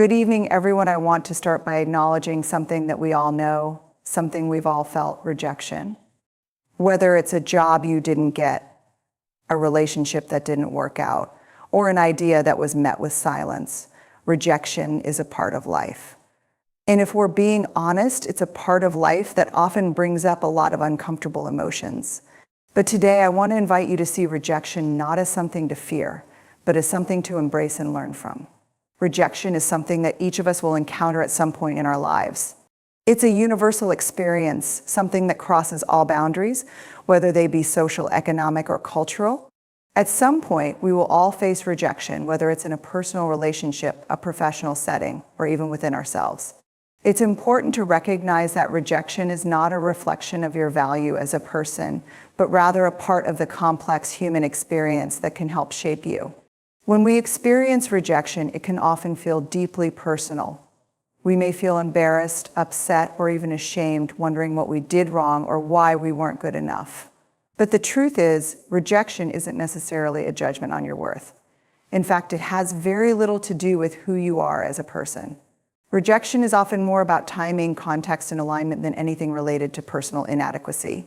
Good evening, everyone. I want to start by acknowledging something that we all know, something we've all felt: rejection. Whether it's a job you didn't get, a relationship that didn't work out, or an idea that was met with silence, rejection is a part of life. And if we're being honest, it's a part of life that often brings up a lot of uncomfortable emotions. But today I want to invite you to see rejection not as something to fear, but as something to embrace and learn from. Rejection is something that each of us will encounter at some point in our lives. It's a universal experience, something that crosses all boundaries, whether they be social, economic, or cultural. At some point, we will all face rejection, whether it's in a personal relationship, a professional setting, or even within ourselves. It's important to recognize that rejection is not a reflection of your value as a person, but rather a part of the complex human experience that can help shape you. When we experience rejection, it can often feel deeply personal. We may feel embarrassed, upset, or even ashamed, wondering what we did wrong or why we weren't good enough. But the truth is, rejection isn't necessarily a judgment on your worth. In fact, it has very little to do with who you are as a person. Rejection is often more about timing, context, and alignment than anything related to personal inadequacy.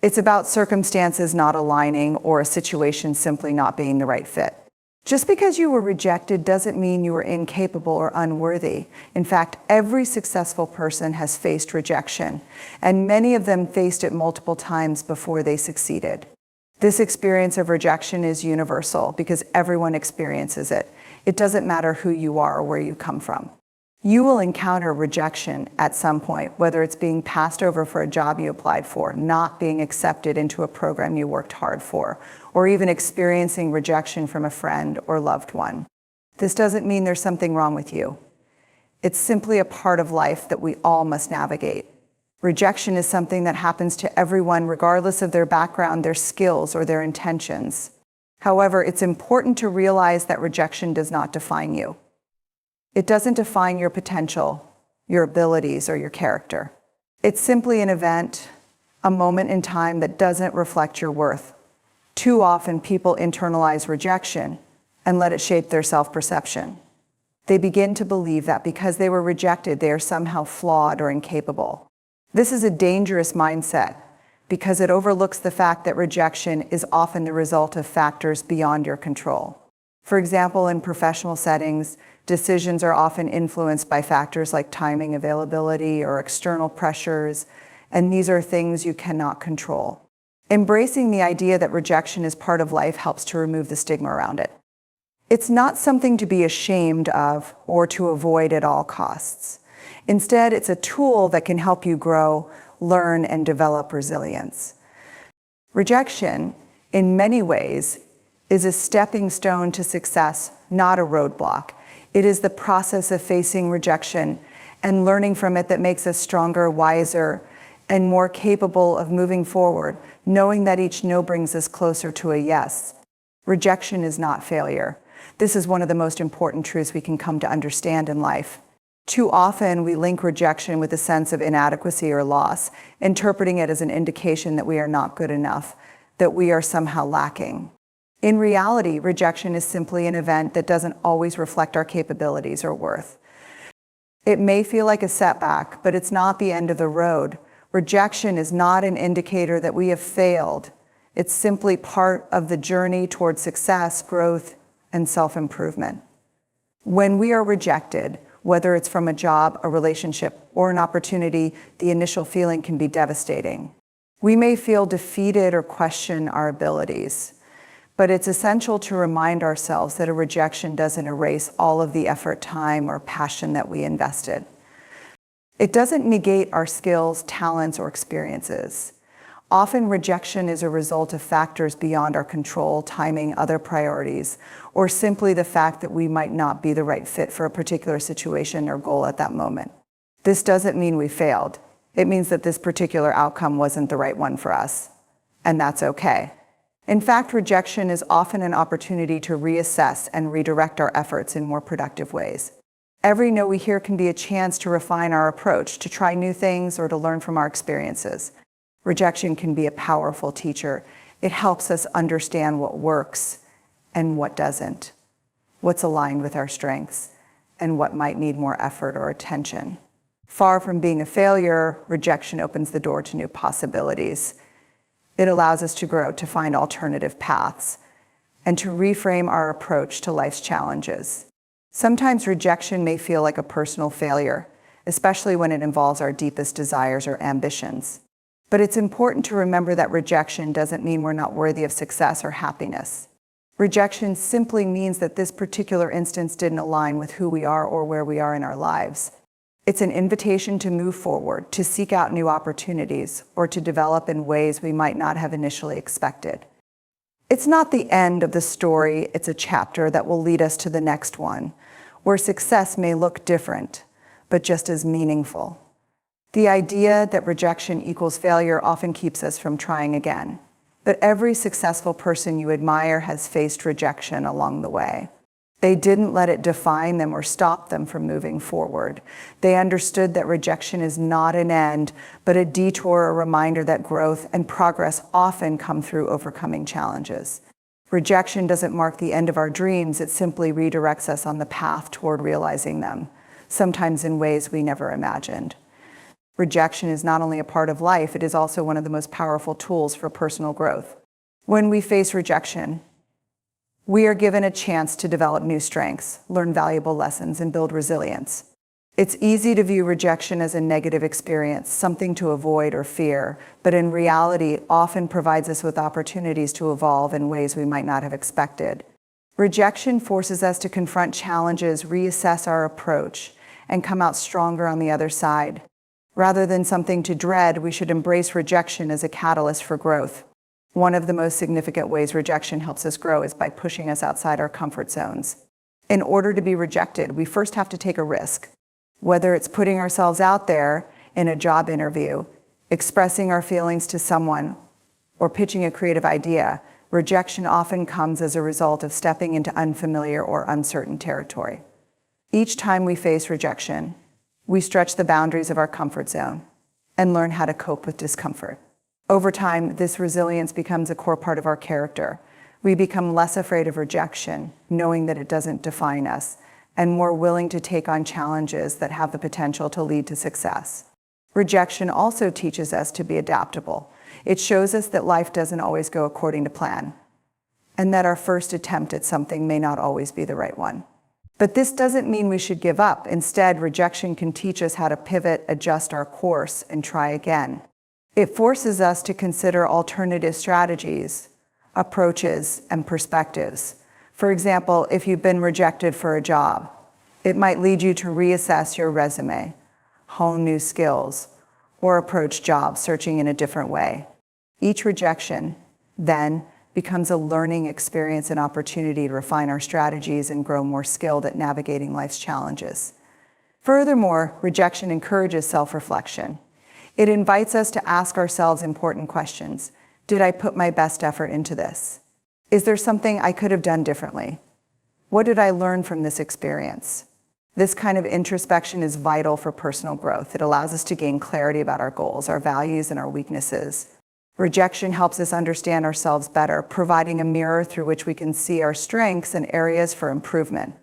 It's about circumstances not aligning or a situation simply not being the right fit. Just because you were rejected doesn't mean you were incapable or unworthy. In fact, every successful person has faced rejection, and many of them faced it multiple times before they succeeded. This experience of rejection is universal because everyone experiences it. It doesn't matter who you are or where you come from. You will encounter rejection at some point, whether it's being passed over for a job you applied for, not being accepted into a program you worked hard for, or even experiencing rejection from a friend or loved one. This doesn't mean there's something wrong with you. It's simply a part of life that we all must navigate. Rejection is something that happens to everyone regardless of their background, their skills, or their intentions. However, it's important to realize that rejection does not define you. It doesn't define your potential, your abilities, or your character. It's simply an event, a moment in time that doesn't reflect your worth. Too often, people internalize rejection and let it shape their self-perception. They begin to believe that because they were rejected, they are somehow flawed or incapable. This is a dangerous mindset because it overlooks the fact that rejection is often the result of factors beyond your control. For example, in professional settings, decisions are often influenced by factors like timing, availability, or external pressures, and these are things you cannot control. Embracing the idea that rejection is part of life helps to remove the stigma around it. It's not something to be ashamed of or to avoid at all costs. Instead, it's a tool that can help you grow, learn, and develop resilience. Rejection, in many ways, is a stepping stone to success, not a roadblock. It is the process of facing rejection and learning from it that makes us stronger, wiser, and more capable of moving forward, knowing that each no brings us closer to a yes. Rejection is not failure. This is one of the most important truths we can come to understand in life. Too often, we link rejection with a sense of inadequacy or loss, interpreting it as an indication that we are not good enough, that we are somehow lacking. In reality, rejection is simply an event that doesn't always reflect our capabilities or worth. It may feel like a setback, but it's not the end of the road. Rejection is not an indicator that we have failed. It's simply part of the journey toward success, growth, and self-improvement. When we are rejected, whether it's from a job, a relationship, or an opportunity, the initial feeling can be devastating. We may feel defeated or question our abilities. But it's essential to remind ourselves that a rejection doesn't erase all of the effort, time, or passion that we invested. It doesn't negate our skills, talents, or experiences. Often rejection is a result of factors beyond our control, timing, other priorities, or simply the fact that we might not be the right fit for a particular situation or goal at that moment. This doesn't mean we failed. It means that this particular outcome wasn't the right one for us, and that's okay. In fact, rejection is often an opportunity to reassess and redirect our efforts in more productive ways. Every no we hear can be a chance to refine our approach, to try new things, or to learn from our experiences. Rejection can be a powerful teacher. It helps us understand what works and what doesn't, what's aligned with our strengths, and what might need more effort or attention. Far from being a failure, rejection opens the door to new possibilities. It allows us to grow, to find alternative paths, and to reframe our approach to life's challenges. Sometimes rejection may feel like a personal failure, especially when it involves our deepest desires or ambitions. But it's important to remember that rejection doesn't mean we're not worthy of success or happiness. Rejection simply means that this particular instance didn't align with who we are or where we are in our lives. It's an invitation to move forward, to seek out new opportunities, or to develop in ways we might not have initially expected. It's not the end of the story, it's a chapter that will lead us to the next one, where success may look different, but just as meaningful. The idea that rejection equals failure often keeps us from trying again. But every successful person you admire has faced rejection along the way. They didn't let it define them or stop them from moving forward. They understood that rejection is not an end, but a detour, a reminder that growth and progress often come through overcoming challenges. Rejection doesn't mark the end of our dreams, it simply redirects us on the path toward realizing them, sometimes in ways we never imagined. Rejection is not only a part of life, it is also one of the most powerful tools for personal growth. When we face rejection, we are given a chance to develop new strengths, learn valuable lessons, and build resilience. It's easy to view rejection as a negative experience, something to avoid or fear, but in reality, it often provides us with opportunities to evolve in ways we might not have expected. Rejection forces us to confront challenges, reassess our approach, and come out stronger on the other side. Rather than something to dread, we should embrace rejection as a catalyst for growth. One of the most significant ways rejection helps us grow is by pushing us outside our comfort zones. In order to be rejected, we first have to take a risk. Whether it's putting ourselves out there in a job interview, expressing our feelings to someone, or pitching a creative idea, rejection often comes as a result of stepping into unfamiliar or uncertain territory. Each time we face rejection, we stretch the boundaries of our comfort zone and learn how to cope with discomfort. Over time, this resilience becomes a core part of our character. We become less afraid of rejection, knowing that it doesn't define us, and more willing to take on challenges that have the potential to lead to success. Rejection also teaches us to be adaptable. It shows us that life doesn't always go according to plan, and that our first attempt at something may not always be the right one. But this doesn't mean we should give up. Instead, rejection can teach us how to pivot, adjust our course, and try again. It forces us to consider alternative strategies, approaches, and perspectives. For example, if you've been rejected for a job, it might lead you to reassess your resume, hone new skills, or approach job searching in a different way. Each rejection, then, becomes a learning experience and opportunity to refine our strategies and grow more skilled at navigating life's challenges. Furthermore, rejection encourages self-reflection. It invites us to ask ourselves important questions. Did I put my best effort into this? Is there something I could have done differently? What did I learn from this experience? This kind of introspection is vital for personal growth. It allows us to gain clarity about our goals, our values, and our weaknesses. Rejection helps us understand ourselves better, providing a mirror through which we can see our strengths and areas for improvement.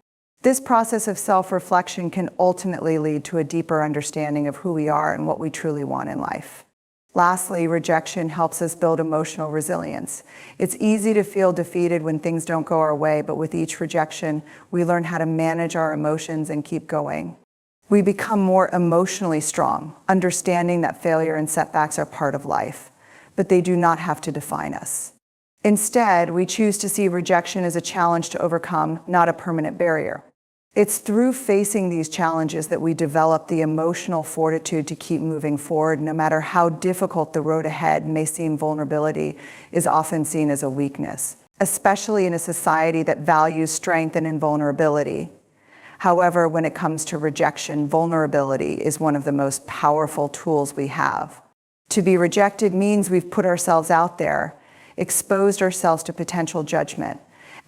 This process of self-reflection can ultimately lead to a deeper understanding of who we are and what we truly want in life. Lastly, rejection helps us build emotional resilience. It's easy to feel defeated when things don't go our way, but with each rejection, we learn how to manage our emotions and keep going. We become more emotionally strong, understanding that failure and setbacks are part of life, but they do not have to define us. Instead, we choose to see rejection as a challenge to overcome, not a permanent barrier. It's through facing these challenges that we develop the emotional fortitude to keep moving forward, no matter how difficult the road ahead may seem. Vulnerability is often seen as a weakness, especially in a society that values strength and invulnerability. However, when it comes to rejection, vulnerability is one of the most powerful tools we have. To be rejected means we've put ourselves out there, exposed ourselves to potential judgment,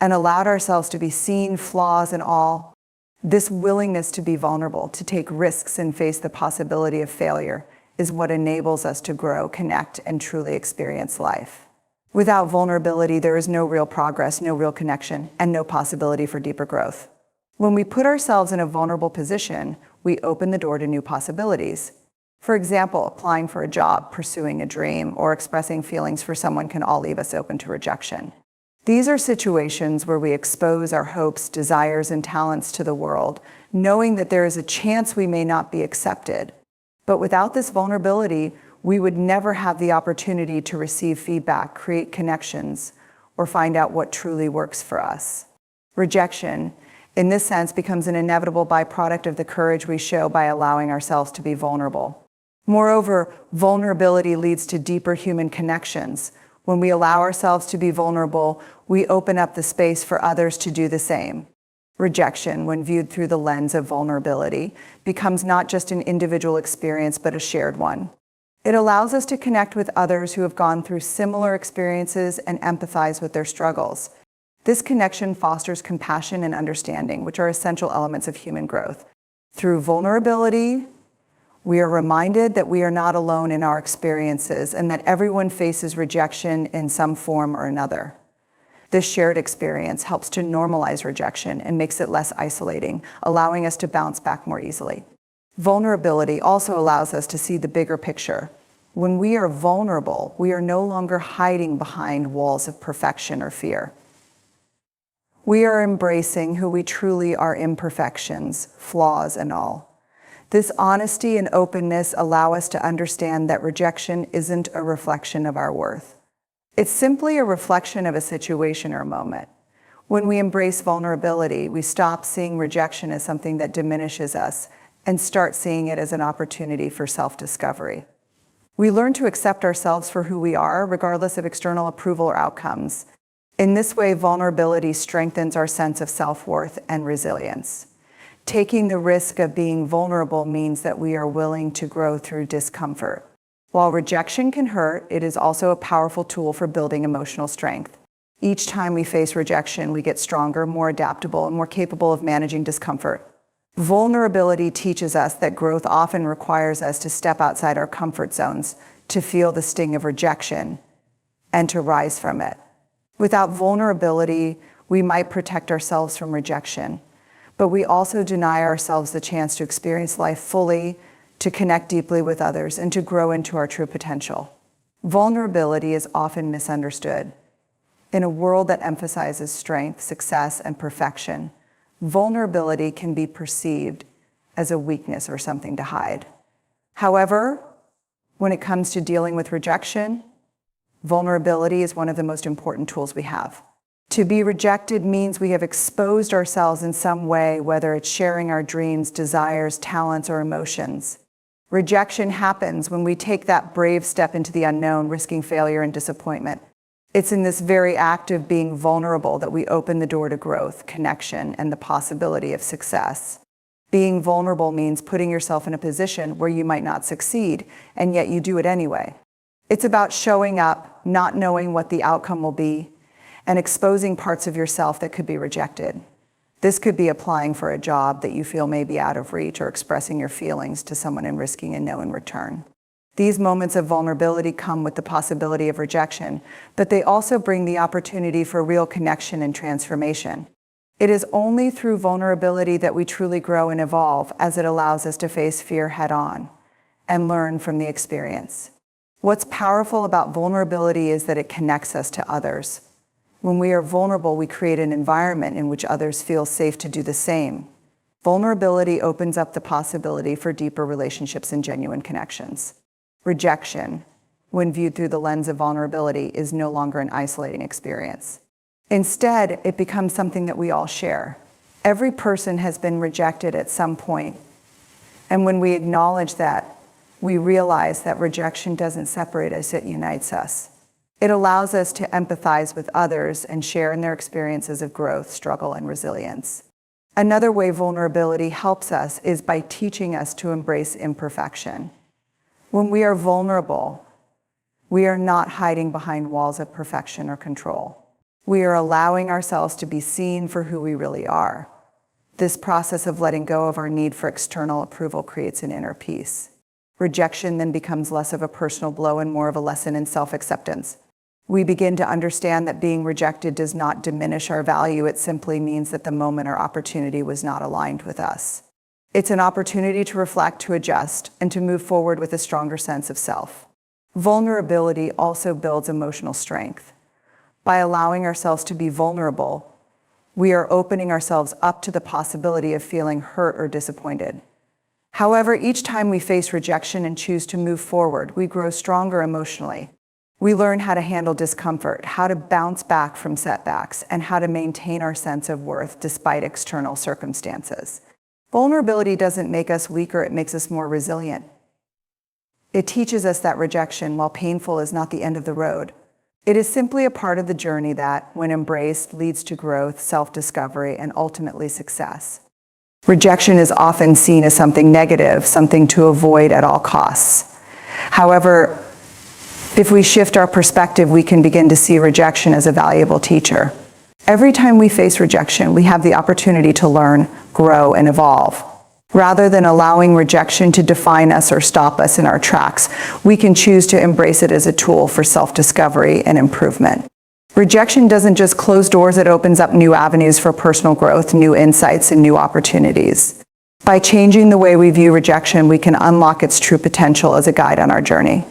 and allowed ourselves to be seen, flaws and all. This willingness to be vulnerable, to take risks and face the possibility of failure, is what enables us to grow, connect, and truly experience life. Without vulnerability, there is no real progress, no real connection, and no possibility for deeper growth. When we put ourselves in a vulnerable position, we open the door to new possibilities. For example, applying for a job, pursuing a dream, or expressing feelings for someone can all leave us open to rejection. These are situations where we expose our hopes, desires, and talents to the world, knowing that there is a chance we may not be accepted. But without this vulnerability, we would never have the opportunity to receive feedback, create connections, or find out what truly works for us. Rejection, in this sense, becomes an inevitable byproduct of the courage we show by allowing ourselves to be vulnerable. Moreover, vulnerability leads to deeper human connections. When we allow ourselves to be vulnerable, we open up the space for others to do the same. Rejection, when viewed through the lens of vulnerability, becomes not just an individual experience, but a shared one. It allows us to connect with others who have gone through similar experiences and empathize with their struggles. This connection fosters compassion and understanding, which are essential elements of human growth. Through vulnerability, we are reminded that we are not alone in our experiences and that everyone faces rejection in some form or another. This shared experience helps to normalize rejection and makes it less isolating, allowing us to bounce back more easily. Vulnerability also allows us to see the bigger picture. When we are vulnerable, we are no longer hiding behind walls of perfection or fear. We are embracing who we truly are, imperfections, flaws, and all. This honesty and openness allow us to understand that rejection isn't a reflection of our worth. It's simply a reflection of a situation or a moment. When we embrace vulnerability, we stop seeing rejection as something that diminishes us and start seeing it as an opportunity for self-discovery. We learn to accept ourselves for who we are, regardless of external approval or outcomes. In this way, vulnerability strengthens our sense of self-worth and resilience. Taking the risk of being vulnerable means that we are willing to grow through discomfort. While rejection can hurt, it is also a powerful tool for building emotional strength. Each time we face rejection, we get stronger, more adaptable, and more capable of managing discomfort. Vulnerability teaches us that growth often requires us to step outside our comfort zones, to feel the sting of rejection, and to rise from it. Without vulnerability, we might protect ourselves from rejection, but we also deny ourselves the chance to experience life fully, to connect deeply with others, and to grow into our true potential. Vulnerability is often misunderstood. In a world that emphasizes strength, success, and perfection, vulnerability can be perceived as a weakness or something to hide. However, when it comes to dealing with rejection, vulnerability is one of the most important tools we have. To be rejected means we have exposed ourselves in some way, whether it's sharing our dreams, desires, talents, or emotions. Rejection happens when we take that brave step into the unknown, risking failure and disappointment. It's in this very act of being vulnerable that we open the door to growth, connection, and the possibility of success. Being vulnerable means putting yourself in a position where you might not succeed, and yet you do it anyway. It's about showing up, not knowing what the outcome will be, and exposing parts of yourself that could be rejected. This could be applying for a job that you feel may be out of reach, or expressing your feelings to someone and risking a no in return. These moments of vulnerability come with the possibility of rejection, but they also bring the opportunity for real connection and transformation. It is only through vulnerability that we truly grow and evolve, as it allows us to face fear head-on and learn from the experience. What's powerful about vulnerability is that it connects us to others. When we are vulnerable, we create an environment in which others feel safe to do the same. Vulnerability opens up the possibility for deeper relationships and genuine connections. Rejection, when viewed through the lens of vulnerability, is no longer an isolating experience. Instead, it becomes something that we all share. Every person has been rejected at some point. And when we acknowledge that, we realize that rejection doesn't separate us, it unites us. It allows us to empathize with others and share in their experiences of growth, struggle, and resilience. Another way vulnerability helps us is by teaching us to embrace imperfection. When we are vulnerable, we are not hiding behind walls of perfection or control. We are allowing ourselves to be seen for who we really are. This process of letting go of our need for external approval creates an inner peace. Rejection then becomes less of a personal blow and more of a lesson in self-acceptance. We begin to understand that being rejected does not diminish our value. It simply means that the moment or opportunity was not aligned with us. It's an opportunity to reflect, to adjust, and to move forward with a stronger sense of self. Vulnerability also builds emotional strength. By allowing ourselves to be vulnerable, we are opening ourselves up to the possibility of feeling hurt or disappointed. However, each time we face rejection and choose to move forward, we grow stronger emotionally. We learn how to handle discomfort, how to bounce back from setbacks, and how to maintain our sense of worth despite external circumstances. Vulnerability doesn't make us weaker, it makes us more resilient. It teaches us that rejection, while painful, is not the end of the road. It is simply a part of the journey that, when embraced, leads to growth, self-discovery, and ultimately success. Rejection is often seen as something negative, something to avoid at all costs. However, if we shift our perspective, we can begin to see rejection as a valuable teacher. Every time we face rejection, we have the opportunity to learn, grow, and evolve. Rather than allowing rejection to define us or stop us in our tracks, we can choose to embrace it as a tool for self-discovery and improvement. Rejection doesn't just close doors, it opens up new avenues for personal growth, new insights, and new opportunities. By changing the way we view rejection, we can unlock its true potential as a guide on our journey.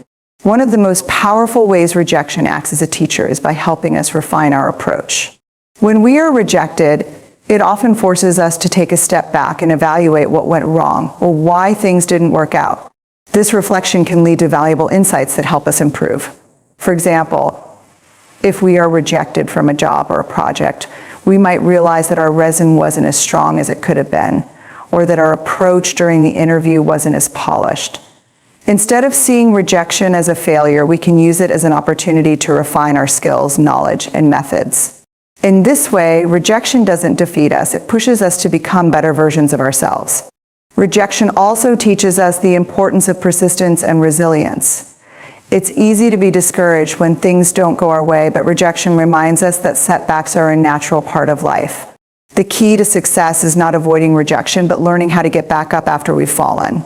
One of the most powerful ways rejection acts as a teacher is by helping us refine our approach. When we are rejected, it often forces us to take a step back and evaluate what went wrong or why things didn't work out. This reflection can lead to valuable insights that help us improve. For example, if we are rejected from a job or a project, we might realize that our resume wasn't as strong as it could have been, or that our approach during the interview wasn't as polished. Instead of seeing rejection as a failure, we can use it as an opportunity to refine our skills, knowledge, and methods. In this way, rejection doesn't defeat us, it pushes us to become better versions of ourselves. Rejection also teaches us the importance of persistence and resilience. It's easy to be discouraged when things don't go our way, but rejection reminds us that setbacks are a natural part of life. The key to success is not avoiding rejection, but learning how to get back up after we've fallen.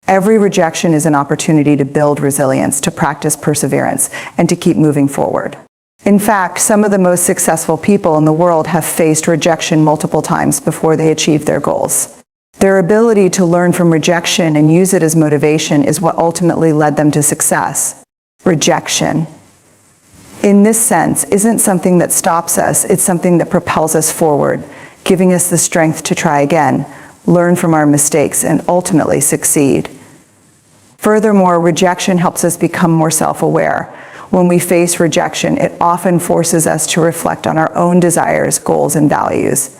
Every rejection is an opportunity to build resilience, to practice perseverance, and to keep moving forward. In fact, some of the most successful people in the world have faced rejection multiple times before they achieved their goals. Their ability to learn from rejection and use it as motivation is what ultimately led them to success. Rejection, in this sense, isn't something that stops us, it's something that propels us forward, giving us the strength to try again, learn from our mistakes, and ultimately succeed. Furthermore, rejection helps us become more self-aware. When we face rejection, it often forces us to reflect on our own desires, goals, and values.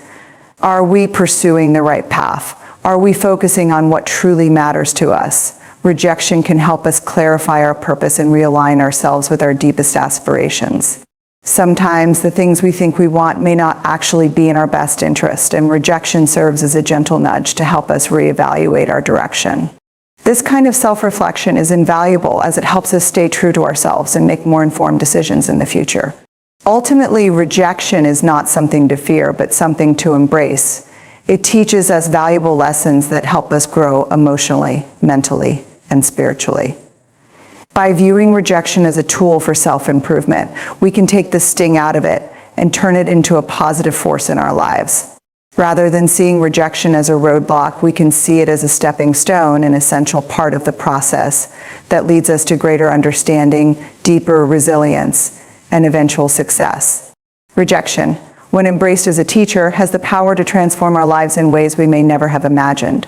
Are we pursuing the right path? Are we focusing on what truly matters to us? Rejection can help us clarify our purpose and realign ourselves with our deepest aspirations. Sometimes the things we think we want may not actually be in our best interest, and rejection serves as a gentle nudge to help us reevaluate our direction. This kind of self-reflection is invaluable as it helps us stay true to ourselves and make more informed decisions in the future. Ultimately, rejection is not something to fear, but something to embrace. It teaches us valuable lessons that help us grow emotionally, mentally, and spiritually. By viewing rejection as a tool for self-improvement, we can take the sting out of it and turn it into a positive force in our lives. Rather than seeing rejection as a roadblock, we can see it as a stepping stone, an essential part of the process that leads us to greater understanding, deeper resilience, and eventual success. Rejection, when embraced as a teacher, has the power to transform our lives in ways we may never have imagined.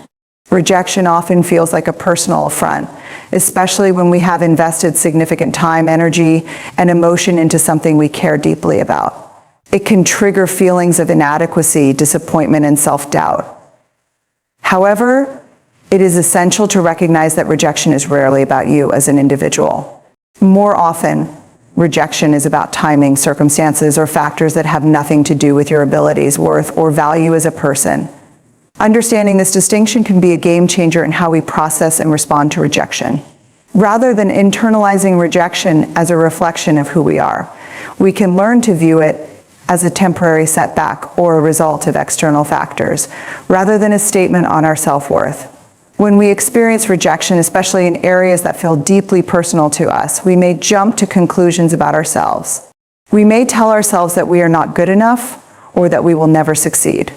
Rejection often feels like a personal affront, especially when we have invested significant time, energy, and emotion into something we care deeply about. It can trigger feelings of inadequacy, disappointment, and self-doubt. However, it is essential to recognize that rejection is rarely about you as an individual. More often, rejection is about timing, circumstances, or factors that have nothing to do with your abilities, worth, or value as a person. Understanding this distinction can be a game changer in how we process and respond to rejection. Rather than internalizing rejection as a reflection of who we are, we can learn to view it as a temporary setback or a result of external factors, rather than a statement on our self-worth. When we experience rejection, especially in areas that feel deeply personal to us, we may jump to conclusions about ourselves. We may tell ourselves that we are not good enough or that we will never succeed.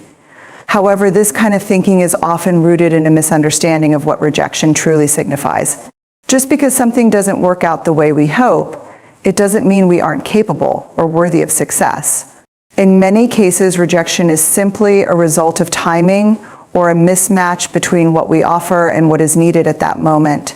However, this kind of thinking is often rooted in a misunderstanding of what rejection truly signifies. Just because something doesn't work out the way we hope, it doesn't mean we aren't capable or worthy of success. In many cases, rejection is simply a result of timing or a mismatch between what we offer and what is needed at that moment.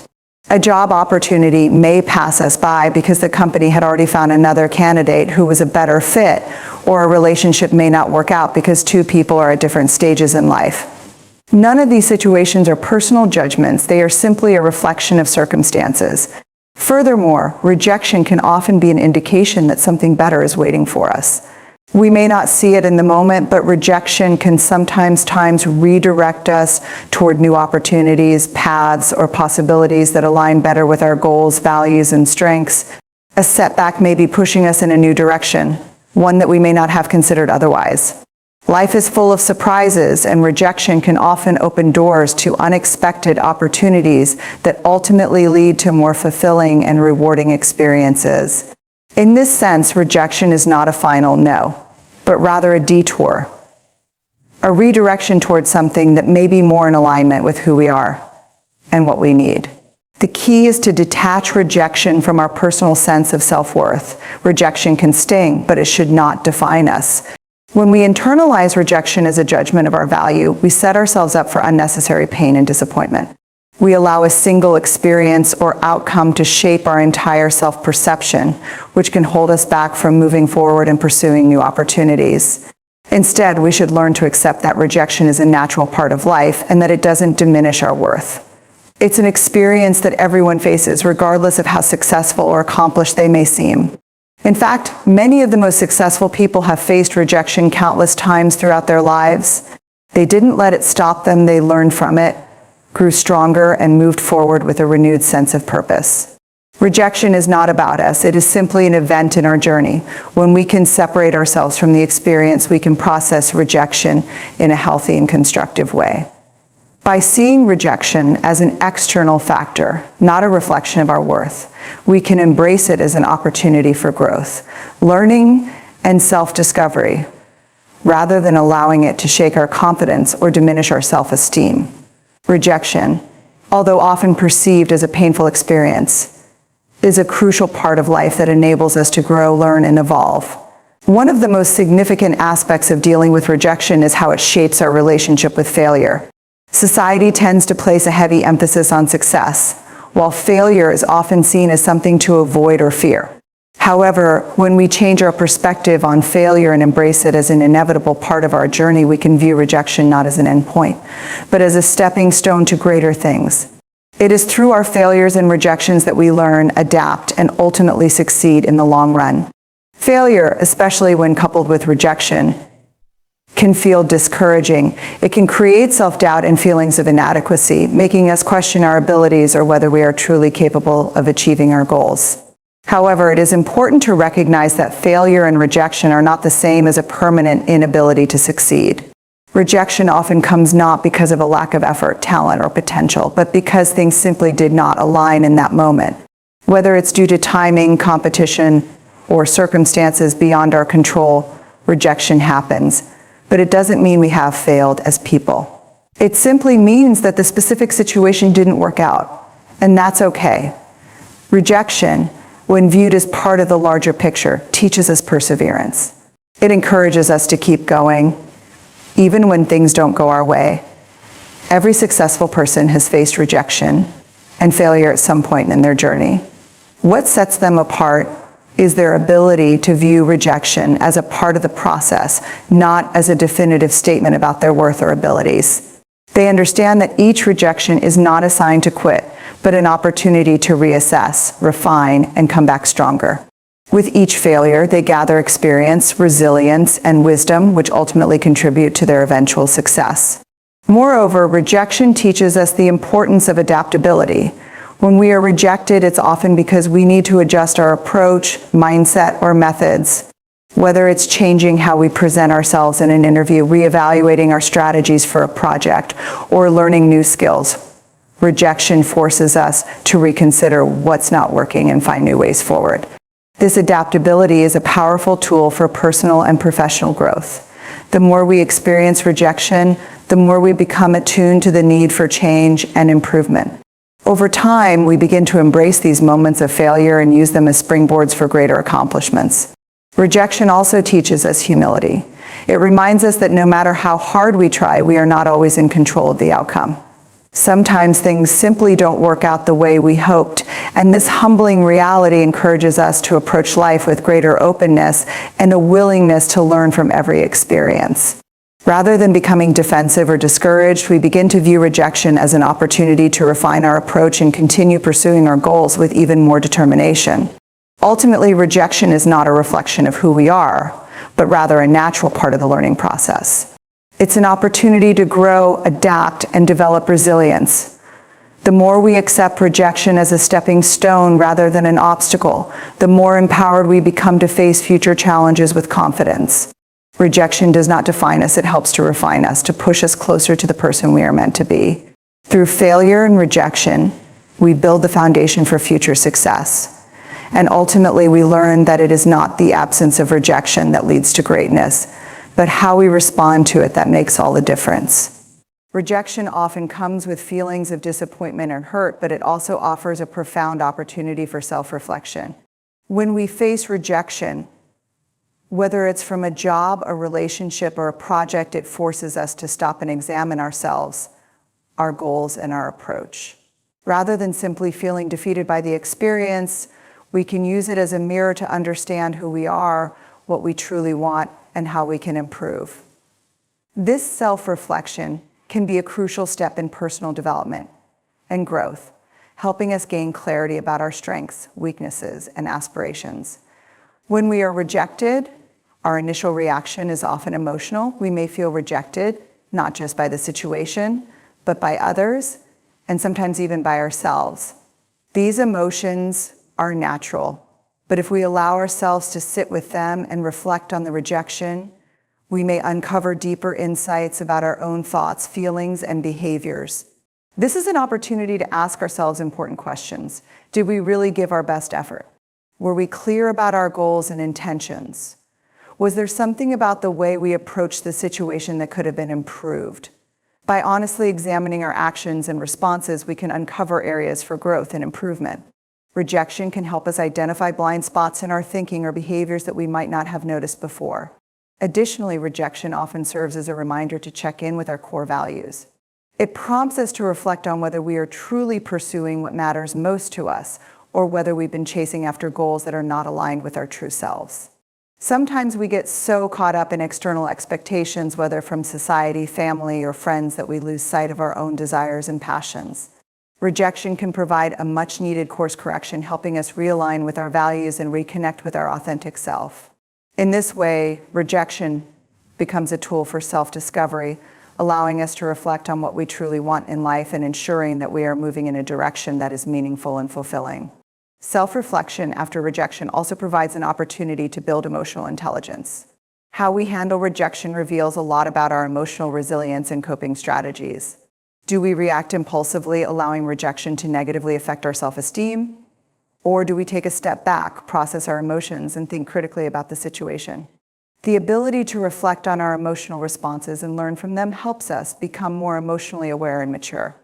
A job opportunity may pass us by because the company had already found another candidate who was a better fit, or a relationship may not work out because two people are at different stages in life. None of these situations are personal judgments. They are simply a reflection of circumstances. Furthermore, rejection can often be an indication that something better is waiting for us. We may not see it in the moment, but rejection can sometimes redirect us toward new opportunities, paths, or possibilities that align better with our goals, values, and strengths. A setback may be pushing us in a new direction, one that we may not have considered otherwise. Life is full of surprises, and rejection can often open doors to unexpected opportunities that ultimately lead to more fulfilling and rewarding experiences. In this sense, rejection is not a final no, but rather a detour, a redirection towards something that may be more in alignment with who we are and what we need. The key is to detach rejection from our personal sense of self-worth. Rejection can sting, but it should not define us. When we internalize rejection as a judgment of our value, we set ourselves up for unnecessary pain and disappointment. We allow a single experience or outcome to shape our entire self-perception, which can hold us back from moving forward and pursuing new opportunities. Instead, we should learn to accept that rejection is a natural part of life and that it doesn't diminish our worth. It's an experience that everyone faces, regardless of how successful or accomplished they may seem. In fact, many of the most successful people have faced rejection countless times throughout their lives. They didn't let it stop them, they learned from it, grew stronger, and moved forward with a renewed sense of purpose. Rejection is not about us. It is simply an event in our journey. When we can separate ourselves from the experience, we can process rejection in a healthy and constructive way. By seeing rejection as an external factor, not a reflection of our worth, we can embrace it as an opportunity for growth, learning, and self-discovery, rather than allowing it to shake our confidence or diminish our self-esteem. Rejection, although often perceived as a painful experience, is a crucial part of life that enables us to grow, learn, and evolve. One of the most significant aspects of dealing with rejection is how it shapes our relationship with failure. Society tends to place a heavy emphasis on success, while failure is often seen as something to avoid or fear. However, when we change our perspective on failure and embrace it as an inevitable part of our journey, we can view rejection not as an endpoint, but as a stepping stone to greater things. It is through our failures and rejections that we learn, adapt, and ultimately succeed in the long run. Failure, especially when coupled with rejection, can feel discouraging. It can create self-doubt and feelings of inadequacy, making us question our abilities or whether we are truly capable of achieving our goals. However, it is important to recognize that failure and rejection are not the same as a permanent inability to succeed. Rejection often comes not because of a lack of effort, talent, or potential, but because things simply did not align in that moment. Whether it's due to timing, competition, or circumstances beyond our control, rejection happens. But it doesn't mean we have failed as people. It simply means that the specific situation didn't work out, and that's okay. Rejection, when viewed as part of the larger picture, teaches us perseverance. It encourages us to keep going, even when things don't go our way. Every successful person has faced rejection and failure at some point in their journey. What sets them apart is their ability to view rejection as a part of the process, not as a definitive statement about their worth or abilities. They understand that each rejection is not a sign to quit, but an opportunity to reassess, refine, and come back stronger. With each failure, they gather experience, resilience, and wisdom, which ultimately contribute to their eventual success. Moreover, rejection teaches us the importance of adaptability. When we are rejected, it's often because we need to adjust our approach, mindset, or methods. Whether it's changing how we present ourselves in an interview, reevaluating our strategies for a project, or learning new skills, rejection forces us to reconsider what's not working and find new ways forward. This adaptability is a powerful tool for personal and professional growth. The more we experience rejection, the more we become attuned to the need for change and improvement. Over time, we begin to embrace these moments of failure and use them as springboards for greater accomplishments. Rejection also teaches us humility. It reminds us that no matter how hard we try, we are not always in control of the outcome. Sometimes things simply don't work out the way we hoped, and this humbling reality encourages us to approach life with greater openness and a willingness to learn from every experience. Rather than becoming defensive or discouraged, we begin to view rejection as an opportunity to refine our approach and continue pursuing our goals with even more determination. Ultimately, rejection is not a reflection of who we are, but rather a natural part of the learning process. It's an opportunity to grow, adapt, and develop resilience. The more we accept rejection as a stepping stone rather than an obstacle, the more empowered we become to face future challenges with confidence. Rejection does not define us, it helps to refine us, to push us closer to the person we are meant to be. Through failure and rejection, we build the foundation for future success. And ultimately, we learn that it is not the absence of rejection that leads to greatness, but how we respond to it that makes all the difference. Rejection often comes with feelings of disappointment and hurt, but it also offers a profound opportunity for self-reflection. When we face rejection, whether it's from a job, a relationship, or a project, it forces us to stop and examine ourselves, our goals, and our approach. Rather than simply feeling defeated by the experience, we can use it as a mirror to understand who we are, what we truly want, and how we can improve. This self-reflection can be a crucial step in personal development and growth, helping us gain clarity about our strengths, weaknesses, and aspirations. When we are rejected, our initial reaction is often emotional. We may feel rejected, not just by the situation, but by others, and sometimes even by ourselves. These emotions are natural, but if we allow ourselves to sit with them and reflect on the rejection, we may uncover deeper insights about our own thoughts, feelings, and behaviors. This is an opportunity to ask ourselves important questions. Did we really give our best effort? Were we clear about our goals and intentions? Was there something about the way we approached the situation that could have been improved? By honestly examining our actions and responses, we can uncover areas for growth and improvement. Rejection can help us identify blind spots in our thinking or behaviors that we might not have noticed before. Additionally, rejection often serves as a reminder to check in with our core values. It prompts us to reflect on whether we are truly pursuing what matters most to us, or whether we've been chasing after goals that are not aligned with our true selves. Sometimes we get so caught up in external expectations, whether from society, family, or friends, that we lose sight of our own desires and passions. Rejection can provide a much-needed course correction, helping us realign with our values and reconnect with our authentic self. In this way, rejection becomes a tool for self-discovery, allowing us to reflect on what we truly want in life and ensuring that we are moving in a direction that is meaningful and fulfilling. Self-reflection after rejection also provides an opportunity to build emotional intelligence. How we handle rejection reveals a lot about our emotional resilience and coping strategies. Do we react impulsively, allowing rejection to negatively affect our self-esteem? Or do we take a step back, process our emotions, and think critically about the situation? The ability to reflect on our emotional responses and learn from them helps us become more emotionally aware and mature.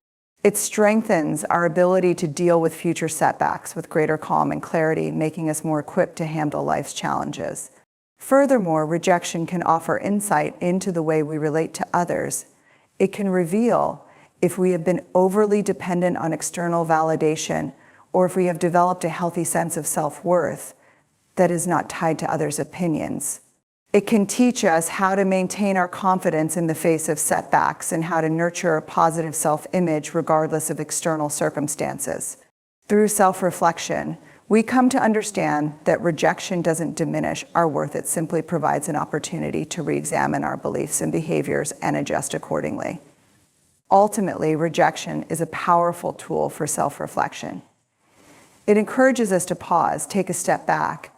It strengthens our ability to deal with future setbacks with greater calm and clarity, making us more equipped to handle life's challenges. Furthermore, rejection can offer insight into the way we relate to others. It can reveal if we have been overly dependent on external validation, or if we have developed a healthy sense of self-worth that is not tied to others' opinions. It can teach us how to maintain our confidence in the face of setbacks and how to nurture a positive self-image regardless of external circumstances. Through self-reflection, we come to understand that rejection doesn't diminish our worth. It simply provides an opportunity to re-examine our beliefs and behaviors and adjust accordingly. Ultimately, rejection is a powerful tool for self-reflection. It encourages us to pause, take a step back,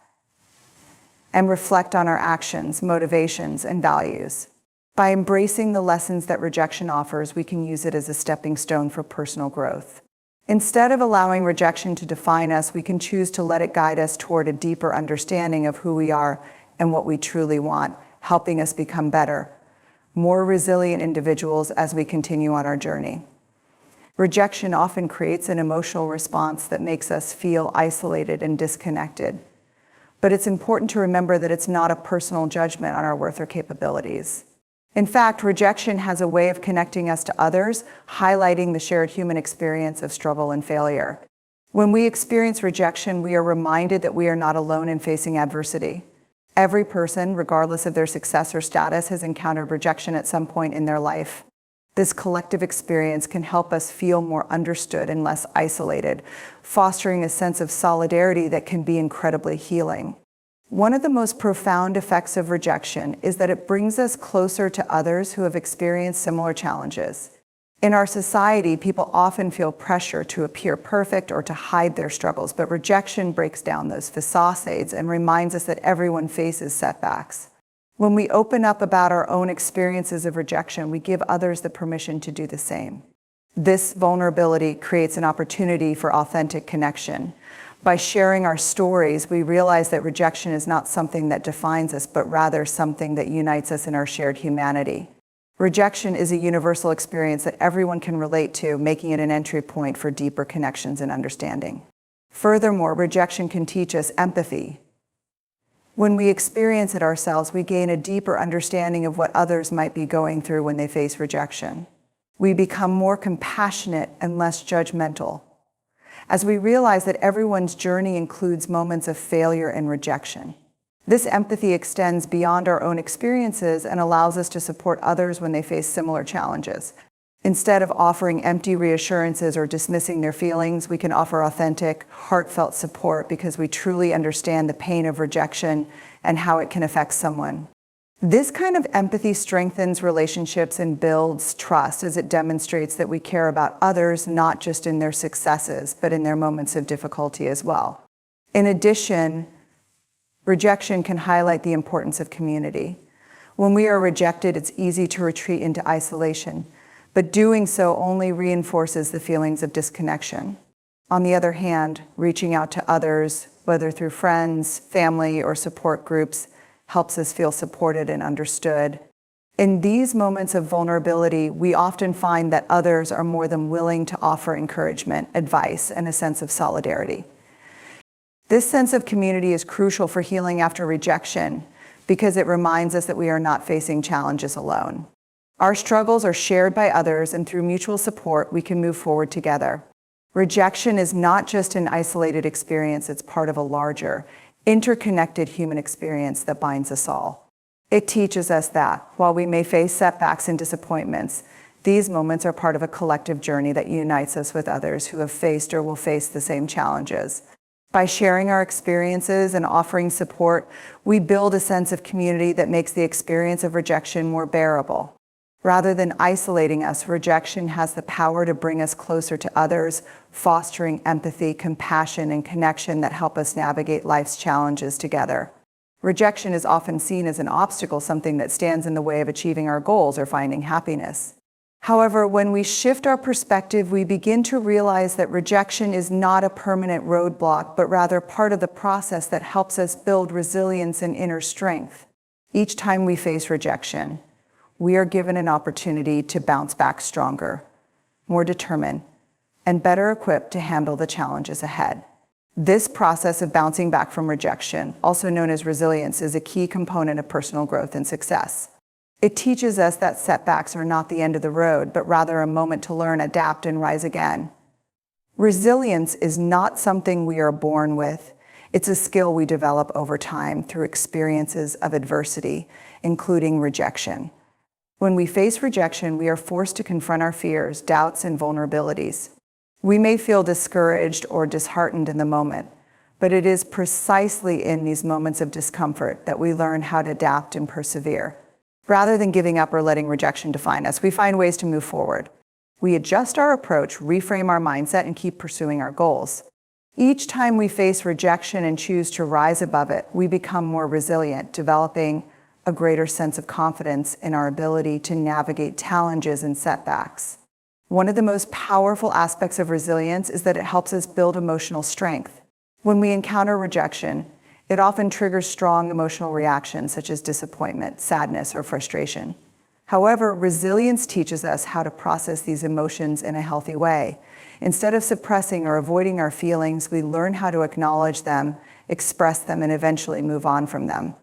and reflect on our actions, motivations, and values. By embracing the lessons that rejection offers, we can use it as a stepping stone for personal growth. Instead of allowing rejection to define us, we can choose to let it guide us toward a deeper understanding of who we are and what we truly want, helping us become better, more resilient individuals as we continue on our journey. Rejection often creates an emotional response that makes us feel isolated and disconnected. But it's important to remember that it's not a personal judgment on our worth or capabilities. In fact, rejection has a way of connecting us to others, highlighting the shared human experience of struggle and failure. When we experience rejection, we are reminded that we are not alone in facing adversity. Every person, regardless of their success or status, has encountered rejection at some point in their life. This collective experience can help us feel more understood and less isolated, fostering a sense of solidarity that can be incredibly healing. One of the most profound effects of rejection is that it brings us closer to others who have experienced similar challenges. In our society, people often feel pressure to appear perfect or to hide their struggles, but rejection breaks down those facades and reminds us that everyone faces setbacks. When we open up about our own experiences of rejection, we give others the permission to do the same. This vulnerability creates an opportunity for authentic connection. By sharing our stories, we realize that rejection is not something that defines us, but rather something that unites us in our shared humanity. Rejection is a universal experience that everyone can relate to, making it an entry point for deeper connections and understanding. Furthermore, rejection can teach us empathy. When we experience it ourselves, we gain a deeper understanding of what others might be going through when they face rejection. We become more compassionate and less judgmental, as we realize that everyone's journey includes moments of failure and rejection. This empathy extends beyond our own experiences and allows us to support others when they face similar challenges. Instead of offering empty reassurances or dismissing their feelings, we can offer authentic, heartfelt support because we truly understand the pain of rejection and how it can affect someone. This kind of empathy strengthens relationships and builds trust, as it demonstrates that we care about others not just in their successes, but in their moments of difficulty as well. In addition, rejection can highlight the importance of community. When we are rejected, it's easy to retreat into isolation, but doing so only reinforces the feelings of disconnection. On the other hand, reaching out to others, whether through friends, family, or support groups, helps us feel supported and understood. In these moments of vulnerability, we often find that others are more than willing to offer encouragement, advice, and a sense of solidarity. This sense of community is crucial for healing after rejection because it reminds us that we are not facing challenges alone. Our struggles are shared by others, and through mutual support, we can move forward together. Rejection is not just an isolated experience, it's part of a larger, interconnected human experience that binds us all. It teaches us that, while we may face setbacks and disappointments, these moments are part of a collective journey that unites us with others who have faced or will face the same challenges. By sharing our experiences and offering support, we build a sense of community that makes the experience of rejection more bearable. Rather than isolating us, rejection has the power to bring us closer to others, fostering empathy, compassion, and connection that help us navigate life's challenges together. Rejection is often seen as an obstacle, something that stands in the way of achieving our goals or finding happiness. However, when we shift our perspective, we begin to realize that rejection is not a permanent roadblock, but rather part of the process that helps us build resilience and inner strength. Each time we face rejection, we are given an opportunity to bounce back stronger, more determined, and better equipped to handle the challenges ahead. This process of bouncing back from rejection, also known as resilience, is a key component of personal growth and success. It teaches us that setbacks are not the end of the road, but rather a moment to learn, adapt, and rise again. Resilience is not something we are born with. It's a skill we develop over time through experiences of adversity, including rejection. When we face rejection, we are forced to confront our fears, doubts, and vulnerabilities. We may feel discouraged or disheartened in the moment, but it is precisely in these moments of discomfort that we learn how to adapt and persevere. Rather than giving up or letting rejection define us, we find ways to move forward. We adjust our approach, reframe our mindset, and keep pursuing our goals. Each time we face rejection and choose to rise above it, we become more resilient, developing a greater sense of confidence in our ability to navigate challenges and setbacks. One of the most powerful aspects of resilience is that it helps us build emotional strength. When we encounter rejection, it often triggers strong emotional reactions such as disappointment, sadness, or frustration. However, resilience teaches us how to process these emotions in a healthy way. Instead of suppressing or avoiding our feelings, we learn how to acknowledge them, express them, and eventually move on from them.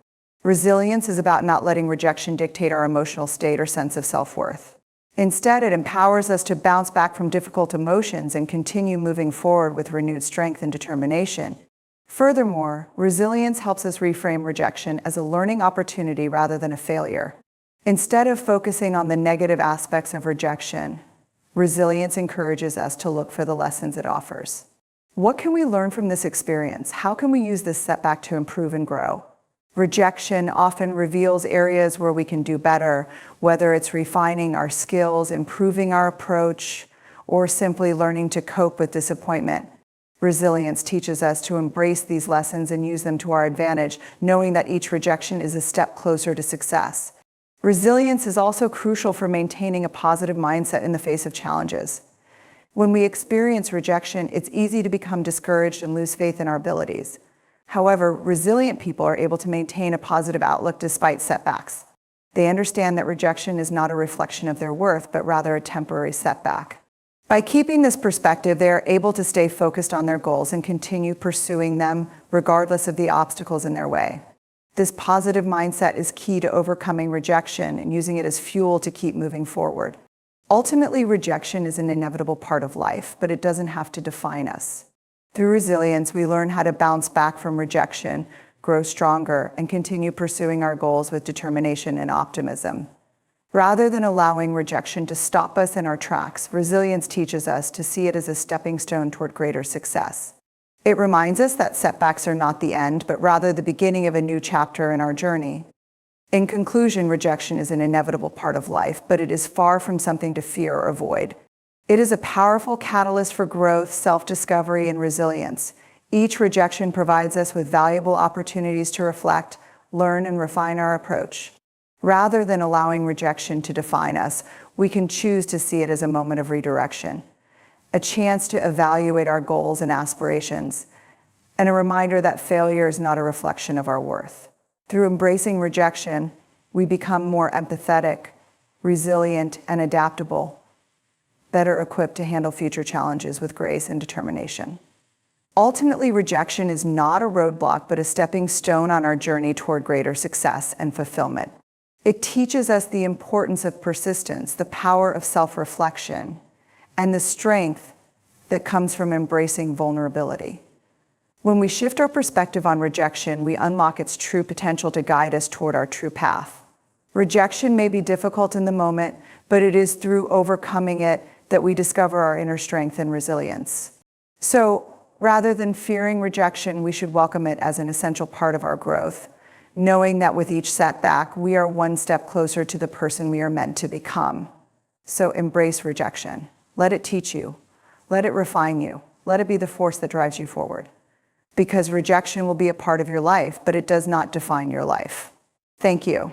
Resilience is about not letting rejection dictate our emotional state or sense of self-worth. Instead, it empowers us to bounce back from difficult emotions and continue moving forward with renewed strength and determination. Furthermore, resilience helps us reframe rejection as a learning opportunity rather than a failure. Instead of focusing on the negative aspects of rejection, resilience encourages us to look for the lessons it offers. What can we learn from this experience? How can we use this setback to improve and grow? Rejection often reveals areas where we can do better, whether it's refining our skills, improving our approach, or simply learning to cope with disappointment. Resilience teaches us to embrace these lessons and use them to our advantage, knowing that each rejection is a step closer to success. Resilience is also crucial for maintaining a positive mindset in the face of challenges. When we experience rejection, it's easy to become discouraged and lose faith in our abilities. However, resilient people are able to maintain a positive outlook despite setbacks. They understand that rejection is not a reflection of their worth, but rather a temporary setback. By keeping this perspective, they are able to stay focused on their goals and continue pursuing them regardless of the obstacles in their way. This positive mindset is key to overcoming rejection and using it as fuel to keep moving forward. Ultimately, rejection is an inevitable part of life, but it doesn't have to define us. Through resilience, we learn how to bounce back from rejection, grow stronger, and continue pursuing our goals with determination and optimism. Rather than allowing rejection to stop us in our tracks, resilience teaches us to see it as a stepping stone toward greater success. It reminds us that setbacks are not the end, but rather the beginning of a new chapter in our journey. In conclusion, rejection is an inevitable part of life, but it is far from something to fear or avoid. It is a powerful catalyst for growth, self-discovery, and resilience. Each rejection provides us with valuable opportunities to reflect, learn, and refine our approach. Rather than allowing rejection to define us, we can choose to see it as a moment of redirection, a chance to evaluate our goals and aspirations, and a reminder that failure is not a reflection of our worth. Through embracing rejection, we become more empathetic, resilient, and adaptable, better equipped to handle future challenges with grace and determination. Ultimately, rejection is not a roadblock, but a stepping stone on our journey toward greater success and fulfillment. It teaches us the importance of persistence, the power of self-reflection, and the strength that comes from embracing vulnerability. When we shift our perspective on rejection, we unlock its true potential to guide us toward our true path. Rejection may be difficult in the moment, but it is through overcoming it that we discover our inner strength and resilience. So, rather than fearing rejection, we should welcome it as an essential part of our growth, knowing that with each setback, we are one step closer to the person we are meant to become. So embrace rejection. Let it teach you. Let it refine you. Let it be the force that drives you forward. Because rejection will be a part of your life, but it does not define your life. Thank you.